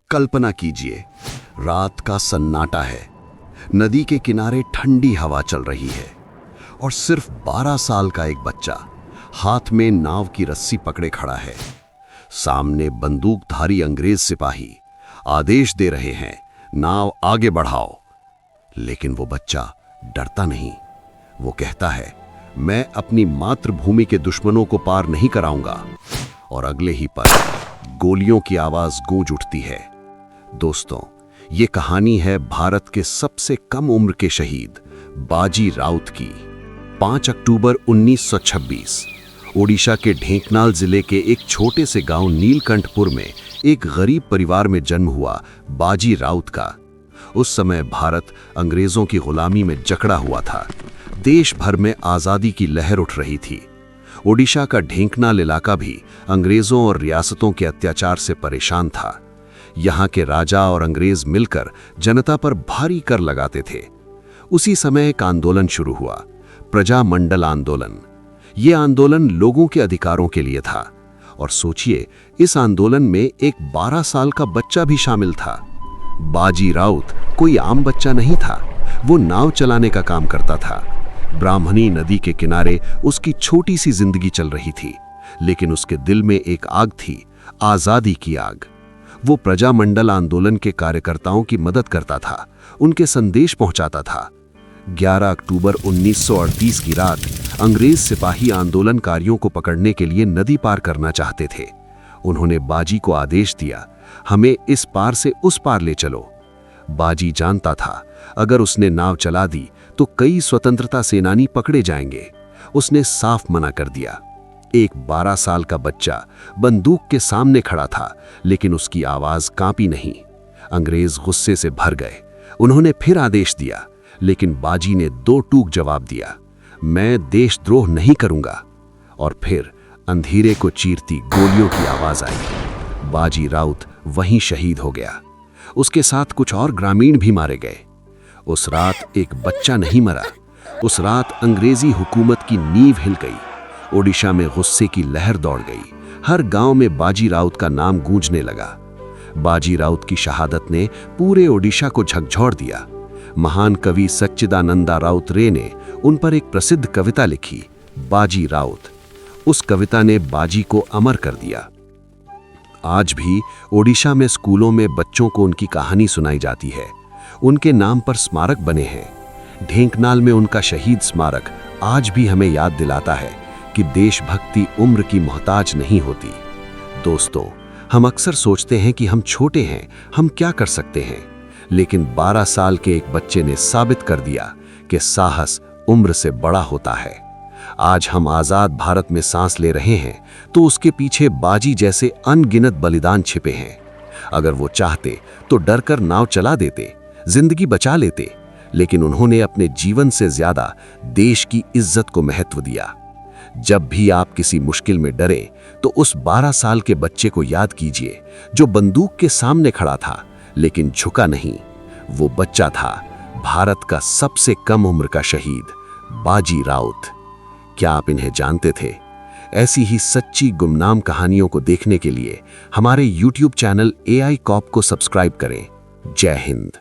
कल्पना कीजिए, रात का सन्नाटा है, नदी के किनारे ठंडी हवा चल रही है और सिर्फ 12 साल का एक बच्चा हाथ में नाव की रस्सी पकड़े खड़ा है। सामने बंदूकधारी अंग्रेज सिपाही आदेश दे रहे हैं, नाव आगे बढ़ाओ। लेकिन वो बच्चा डरता नहीं। वो कहता है, मैं अपनी मातृभूमि के दुश्मनों को पार नहीं कराऊंगा। और अगले ही पल गोलियों की आवाज गूंज उठती है। दोस्तों, ये कहानी है भारत के सबसे कम उम्र के शहीद बाजी राउत की। 5 अक्टूबर 1926 ओडिशा के ढेंकनाल जिले के एक छोटे से गांव नीलकंठपुर में एक गरीब परिवार में जन्म हुआ बाजी राउत का। उस समय भारत अंग्रेजों की गुलामी में जकड़ा हुआ था। देश भर में आजादी की लहर उठ रही थी। ओडिशा का ढेंकनाल इलाका भी अंग्रेजों और रियासतों के अत्याचार से परेशान था। यहाँ के राजा और अंग्रेज मिलकर जनता पर भारी कर लगाते थे। उसी समय एक आंदोलन शुरू हुआ, प्रजामंडल आंदोलन। ये आंदोलन लोगों के अधिकारों के लिए था। और सोचिए, इस आंदोलन में एक 12 साल का बच्चा भी शामिल था। बाजी राउत कोई आम बच्चा नहीं था। वो नाव चलाने का काम करता था। ब्राह्मणी नदी के किनारे उसकी छोटी सी जिंदगी चल रही थी, लेकिन उसके दिल में एक आग थी, आजादी की आग। वो प्रजामंडल आंदोलन के कार्यकर्ताओं की मदद करता था, उनके संदेश पहुंचाता था। 11 अक्टूबर 1938 की रात अंग्रेज सिपाही आंदोलनकारियों को पकड़ने के लिए नदी पार करना चाहते थे। उन्होंने बाजी को आदेश दिया, हमें इस पार से उस पार ले चलो। बाजी जानता था, अगर उसने नाव चला दी तो कई स्वतंत्रता सेनानी पकड़े जाएंगे। उसने साफ मना कर दिया। एक 12 साल का बच्चा बंदूक के सामने खड़ा था, लेकिन उसकी आवाज कांपी नहीं। अंग्रेज गुस्से से भर गए। उन्होंने फिर आदेश दिया, लेकिन बाजी ने 2 टूक जवाब दिया, मैं देशद्रोह नहीं करूंगा। और फिर अंधेरे को चीरती गोलियों की आवाज आई। बाजी राउत वहीं शहीद हो गया। उसके साथ कुछ और ग्रामीण भी मारे गए। उस रात एक बच्चा नहीं मरा। उस रात अंग्रेजी हुकूमत की नींव हिल गई। ओडिशा में गुस्से की लहर दौड़ गई। हर गांव में बाजी राउत का नाम गूंजने लगा। बाजी राउत की शहादत ने पूरे ओडिशा को झकझोर दिया। महान कवि सच्चिदानंदा राउत रे ने उन पर एक प्रसिद्ध कविता लिखी, बाजी राउत। उस कविता ने बाजी को अमर कर दिया। आज भी ओडिशा में स्कूलों में बच्चों को उनकी कहानी सुनाई जाती है। उनके नाम पर स्मारक बने हैं। ढेंकनाल में उनका शहीद स्मारक आज भी हमें याद दिलाता है कि देशभक्ति उम्र की मोहताज नहीं होती। दोस्तों, हम अक्सर सोचते हैं कि हम छोटे हैं, हम क्या कर सकते हैं, लेकिन 12 साल के एक बच्चे ने साबित कर दिया कि साहस उम्र से बड़ा होता है। आज हम आजाद भारत में सांस ले रहे हैं तो उसके पीछे बाजी जैसे अनगिनत बलिदान छिपे हैं। अगर वो चाहते तो डरकर नाव चला देते, जिंदगी बचा लेते, लेकिन उन्होंने अपने जीवन से ज्यादा देश की इज्जत को महत्व दिया। जब भी आप किसी मुश्किल में डरे तो उस 12 साल के बच्चे को याद कीजिए, जो बंदूक के सामने खड़ा था लेकिन झुका नहीं। वो बच्चा था भारत का सबसे कम उम्र का शहीद बाजी राउत। क्या आप इन्हें जानते थे? ऐसी ही सच्ची गुमनाम कहानियों को देखने के लिए हमारे YouTube चैनल AI कॉप को सब्सक्राइब करें। जय हिंद।